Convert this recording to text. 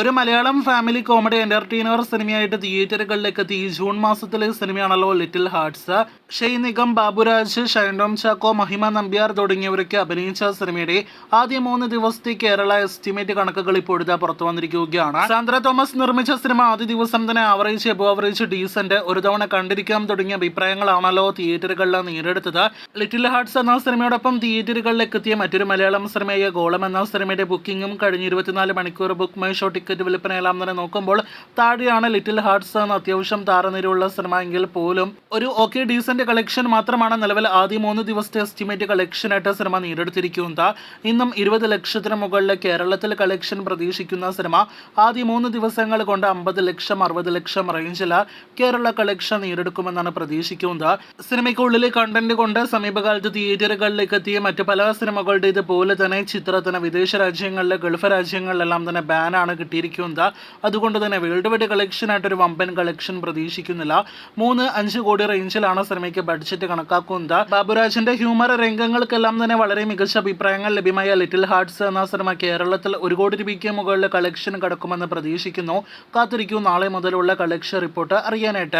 ഒരു Malayalam family comedy entertainer സിനിമയായിട്ട് തിയേറ്ററുകളിലേക്ക് എത്തി. ജൂൺ മാസത്തിലെ സിനിമയാണല്ലോ ലിറ്റിൽ ഹാർട്സ്. ഷെയ് നിഗം, ബാബുരാജ്, ഷൈൻ ടോം ചാക്കോ, മഹിമ നമ്പ്യാർ തുടങ്ങിയവരൊക്കെ അഭിനയിച്ച സിനിമയുടെ ആദ്യ 3 ദിവസത്തെ കേരള എസ്റ്റിമേറ്റ് കണക്കുകൾ ഇപ്പോഴത്തെ പുറത്തു വന്നിരിക്കുകയാണ്. സാന്ദ്ര തോമസ് നിർമ്മിച്ച സിനിമ ആദ്യ ദിവസം തന്നെ ആവറേജ്, എബോ ആവറേജ്, ഡീസന്റ്, ഒരു തവണ കണ്ടിരിക്കാം തുടങ്ങിയ അഭിപ്രായങ്ങളാണല്ലോ തിയേറ്ററുകളിൽ നേടിയെടുത്തത്. ലിറ്റിൽ ഹാർട്സ് എന്ന സിനിമയോടൊപ്പം തിയേറ്ററുകളിലേക്ക് എത്തിയ മറ്റൊരു മലയാളം സിനിമയായ ഗോളം എന്ന സിനിമയുടെ ബുക്കിംഗും കഴിഞ്ഞ 24 മണിക്കൂർ ബുക്ക് മൈ ഷോ ടിക്കറ്റ് വിൽപ്പനയെല്ലാം തന്നെ നോക്കുമ്പോൾ താഴെയാണ് ലിറ്റിൽ ഹാർട്സ് എന്ന അത്യാവശ്യം താരനിരയുള്ള സിനിമ എങ്കിൽ പോലും ഒരു ഡീസന്റ് കളക്ഷൻ മാത്രമാണ് നിലവിൽ ആദ്യ 3 ദിവസത്തെ എസ്റ്റിമേറ്റ് കളക്ഷനായിട്ട് സിനിമ നേടിയെടുത്തിരിക്കുന്നത്. ഇന്നും 20 ലക്ഷത്തിന് മുകളിൽ കേരളത്തിൽ കളക്ഷൻ പ്രതീക്ഷിക്കുന്ന സിനിമ ആദ്യ 3 ദിവസങ്ങൾ കൊണ്ട് 50 ലക്ഷം 60 ലക്ഷം റേഞ്ചിൽ കേരള കളക്ഷൻ നേടിയെടുക്കുമെന്നാണ് പ്രതീക്ഷിക്കുന്നത്. സിനിമയ്ക്കുള്ളിലെ കണ്ടന്റ് കൊണ്ട് സമീപകാലത്ത് തിയേറ്ററുകളിലേക്ക് എത്തിയ മറ്റു പല സിനിമകളുടെ ഇതുപോലെ തന്നെ ചിത്രത്തിന് വിദേശ രാജ്യങ്ങളിലെ ഗൾഫ് രാജ്യങ്ങളിലെല്ലാം തന്നെ ബാനാണ് കിട്ടിയിരിക്കുന്നത്. അതുകൊണ്ട് തന്നെ വേൾഡ് വൈഡ് കളക്ഷനായിട്ട് ഒരു വമ്പൻ കളക്ഷൻ പ്രതീക്ഷിക്കുന്നില്ല. 3-5 കോടി റേഞ്ചിലാണ് സിനിമയ്ക്ക് ബഡ്ജറ്റ് കണക്കാക്കുന്നത്. ബാബുരാജിന്റെ ഹ്യൂമർ രംഗങ്ങൾക്കെല്ലാം തന്നെ വളരെ മികച്ച അഭിപ്രായങ്ങൾ ലഭ്യമായ ലിറ്റിൽ ഹാർട്സ് എന്ന സിനിമ കേരളത്തിൽ 1 കോടി രൂപയ്ക്ക് മുകളിൽ കളക്ഷൻ കടക്കുമെന്ന് പ്രതീക്ഷിക്കുന്നു. കാത്തിരിക്കൂ നാളെ മുതലുള്ള കളക്ഷൻ റിപ്പോർട്ട് അറിയാനായിട്ട്.